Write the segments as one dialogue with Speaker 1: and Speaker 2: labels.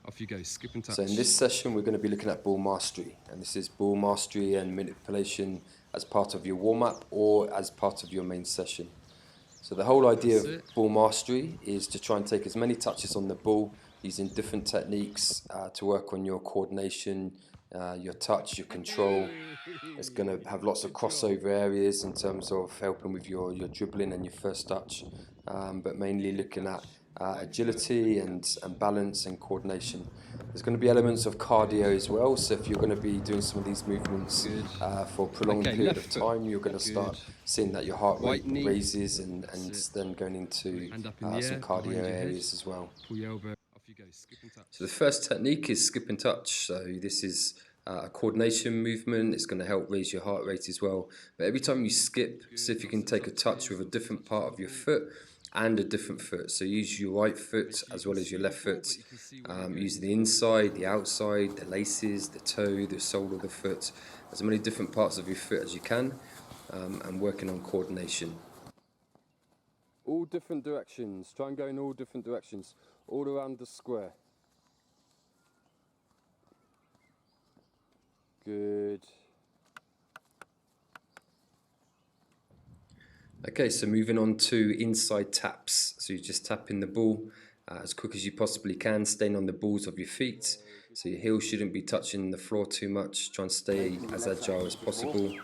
Speaker 1: Off you go, skip and touch.
Speaker 2: So in this session we're going to be looking at ball mastery, and this is ball mastery and manipulation as part of your warm-up or as part of your main session. So the whole idea of ball mastery is to try and take as many touches on the ball using different techniques to work on your coordination, your touch, your control. It's going to have lots of crossover areas in terms of helping with your dribbling and your first touch, but mainly looking at agility and balance and coordination. There's going to be elements of cardio as well, so if you're going to be doing some of these movements for a prolonged period of time, you're going to start seeing that your heart rate raises and then going into some cardio areas as well.
Speaker 1: Pull your elbow. Off you go, skip and touch.
Speaker 2: So the first technique is skip and touch. So this is a coordination movement. It's going to help raise your heart rate as well. But every time you skip, see if you can take a touch with a different part of your foot and a different foot. So use your right foot as well as your left foot. Use the inside, the outside, the laces, the toe, the sole of the foot, as many different parts of your foot as you can, and working on coordination. All different directions. Try and go in all different directions, all around the square. Good. Okay, so moving on to inside taps. So you're just tapping the ball as quick as you possibly can, staying on the balls of your feet. So your heel shouldn't be touching the floor too much. Try and stay as agile as possible.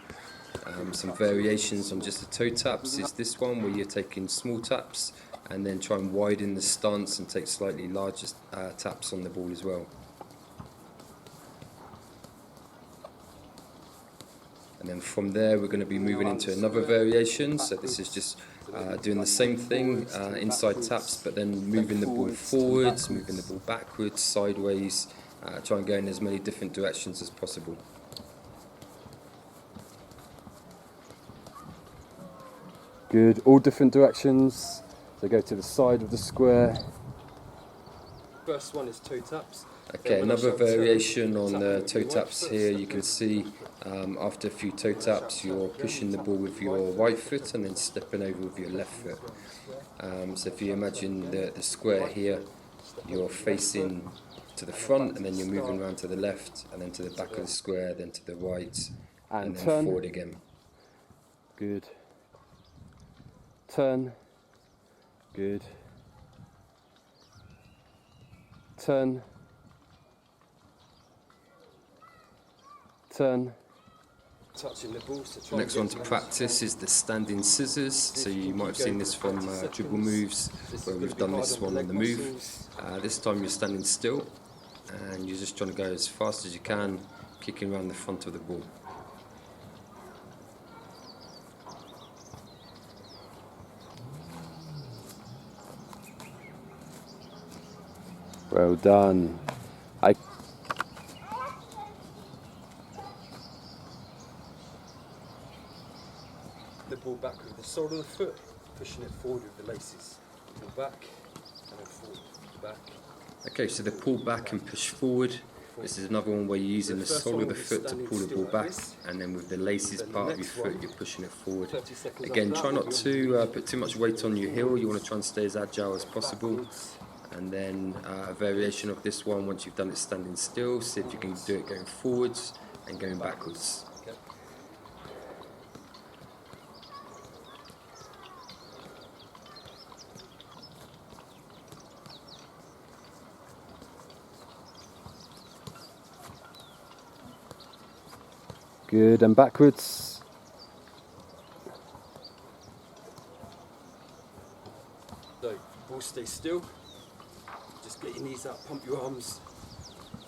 Speaker 2: Some variations on just the toe taps is this one, where you're taking small taps and then try and widen the stance and take slightly larger taps on the ball as well. And then from there we're going to be moving into another variation. So this is just doing the same thing, inside taps, but then moving the ball forwards, moving the ball backwards, sideways, try and go in as many different directions as possible. Good, all different directions. So go to the side of the square. First one is toe taps. Okay, another variation on the toe taps here. You can see after a few toe taps you're pushing the ball with your right foot and then stepping over with your left foot. So if you imagine the square here, you're facing to the front and then you're moving around to the left and then to the back of the square, then to the right and then turn forward again. Good. Turn. Good. Turn. Turn. Touching the ball. So next one to practice is the standing scissors. So you might have seen this from dribble moves where we've done this one on the move. This time you're standing still and you're just trying to go as fast as you can, kicking around the front of the ball. Well done. The ball back with the sole of the foot, pushing it forward with the laces. Pull back and then forward, back. Okay, so the pull back and push forward. This is another one where you're using the sole of the foot to pull the ball back, and then with the laces part of your foot, you're pushing it forward. Again, try not to put too much weight on your heel. You want to try and stay as agile as possible. And then a variation of this one, once you've done it standing still, see if you can do it going forwards and going backwards. Good, and backwards. So, ball stay still. Just get your knees up, pump your arms.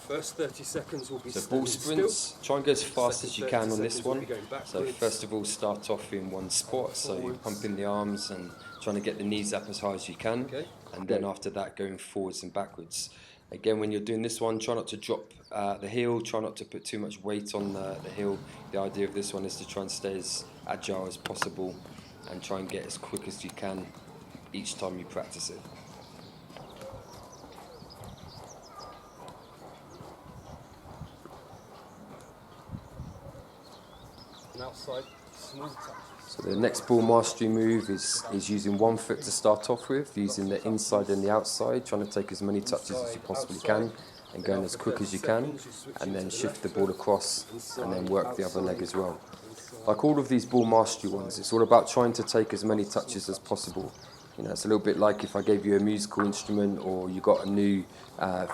Speaker 2: First 30 seconds will be so ball sprints. Still. Try and go as fast as you can on this one. So first of all, start off in one spot. So you're pumping the arms and trying to get the knees up as high as you can. Okay. And then after that, going forwards and backwards. Again, when you're doing this one, try not to drop the heel. Try not to put too much weight on the heel. The idea of this one is to try and stay as agile as possible and try and get as quick as you can each time you practice it. Outside, small touch. So the next ball mastery move is using one foot to start off with, using the inside and the outside, trying to take as many touches as you possibly can, and going as quick as you can, and then shift the ball across and then work the other leg as well. Like all of these ball mastery ones, it's all about trying to take as many touches as possible. You know, it's a little bit like if I gave you a musical instrument or you got a new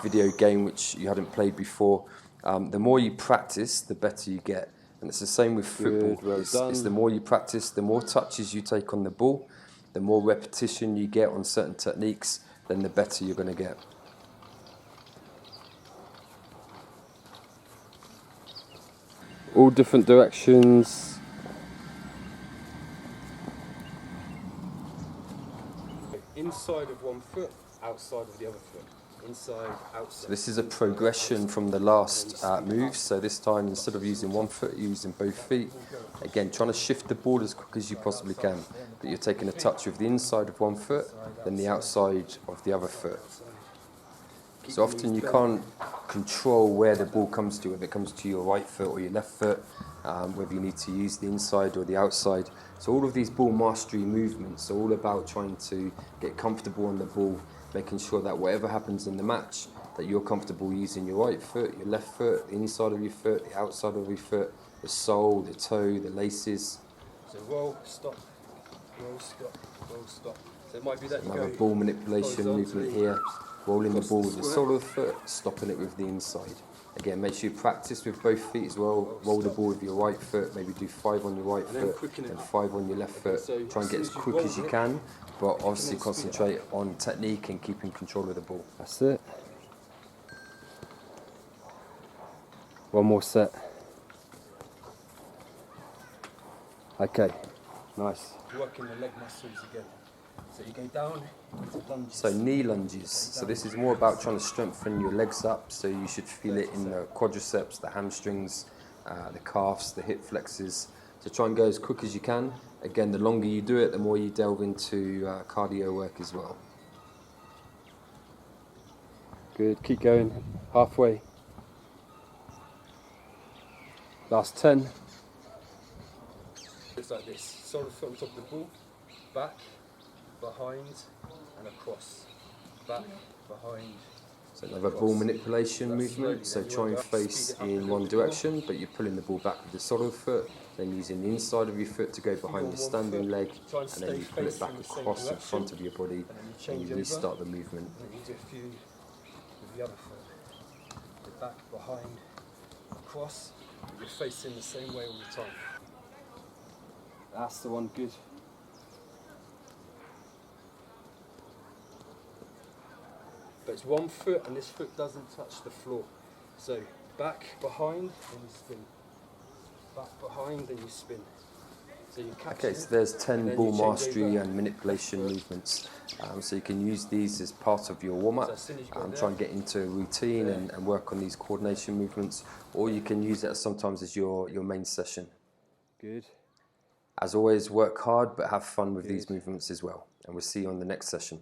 Speaker 2: video game which you hadn't played before. The more you practice, the better you get. And it's the same with football. It's the more you practice, the more touches you take on the ball, the more repetition you get on certain techniques, then the better you're going to get. All different directions.
Speaker 3: Inside of one foot, outside of the other foot. Inside, outside.
Speaker 2: So this is a progression from the last move. So this time, instead of using one foot, you're using both feet. Again, trying to shift the ball as quick as you possibly can. But you're taking a touch with the inside of one foot, then the outside of the other foot. So often you can't control where the ball comes to, whether it comes to your right foot or your left foot, whether you need to use the inside or the outside. So all of these ball mastery movements are all about trying to get comfortable on the ball, making sure that whatever happens in the match, that you're comfortable using your right foot, your left foot, the inside of your foot, the outside of your foot, the sole, the toe, the laces.
Speaker 3: So roll, stop, roll, stop, roll, stop. So it might be that
Speaker 2: Another ball manipulation movement here. Rolling the ball with the sole of the foot, stopping it with the inside. Again, make sure you practice with both feet as well. Roll the ball with your right foot, maybe do 5 on your right foot and 5 on your left foot. Try and get as quick as you can, but obviously concentrate on technique and keeping control of the ball. That's it. One more set. Okay, nice.
Speaker 3: Working the leg muscles again. So you go down into lunges.
Speaker 2: So knee lunges. So this is more about trying to strengthen your legs up. So you should feel it in the quadriceps, the hamstrings, the calves, the hip flexors. So try and go as quick as you can. Again, the longer you do it, the more you delve into cardio work as well. Good, keep going. Halfway. Last 10.
Speaker 3: Looks like this. Sole of the foot on top of the ball, back, behind, and across. Back, behind.
Speaker 2: So another ball manipulation movement. So try and face in one direction, but you're pulling the ball back with the sole of the foot, then using the inside of your foot to go behind your standing leg, and then you pull it back across in front of your body, and you restart the movement.
Speaker 3: And you do a few with the other foot. The back, behind, across. You're facing the same way all the time.
Speaker 2: That's the one, good.
Speaker 3: But it's one foot and this foot doesn't touch the floor. So back, behind, then you spin. Back, behind, then you spin. So you catch
Speaker 2: Okay, so there's 10 ball mastery and manipulation movements. So you can use these as part of your warm-up. Try and get into a routine and work on these coordination movements. Or you can use it sometimes as your main session.
Speaker 3: Good.
Speaker 2: As always, work hard but have fun with these movements as well. And we'll see you on the next session.